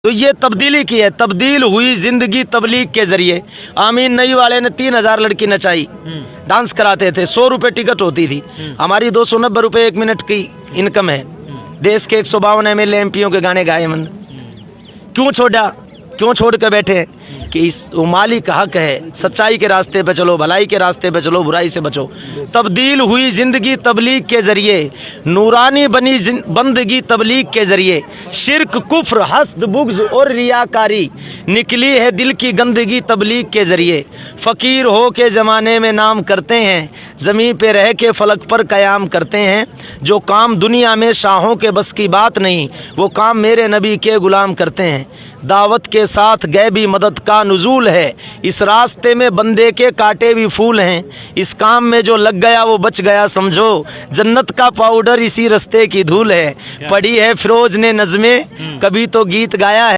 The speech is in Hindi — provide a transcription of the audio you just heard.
तो ये तब्दीली की है, तब्दील हुई जिंदगी तबलीग के जरिए। आमीन नई वाले ने 3000 लड़की नचाई, डांस कराते थे, 100 रुपये टिकट होती थी। हमारी 290 रुपये 1 मिनट की इनकम है। देश के 152 MLA MPओं के गाने गाए मन। क्यों छोड़ा, क्यों छोड़ कर बैठे कि इस माली का हक है। सच्चाई के रास्ते पे चलो, भलाई के रास्ते पे चलो, बुराई से बचो। तब्दील हुई जिंदगी तबलीग के जरिए, नूरानी बनी बंदगी तबलीग के जरिए। शिर्क कुफ्र हस्द बुग़्ज़ और रियाकारी, निकली है दिल की गंदगी तबलीग के जरिए। फ़कीर हो के ज़माने में नाम करते हैं, ज़मीन पे रह के फ़लक पर क़याम करते हैं। जो काम दुनिया में शाहों के बस की बात नहीं, वो काम मेरे नबी के ग़ुलाम करते हैं। दावत के साथ गैबी मदद का नुज़ूल है, इस रास्ते में बंदे के काटे भी फूल हैं। इस काम में जो लग गया वो बच गया समझो, जन्नत का पाउडर इसी रास्ते की धूल है। पढ़ी है फिरोज ने नज़में, कभी तो गीत गाया है।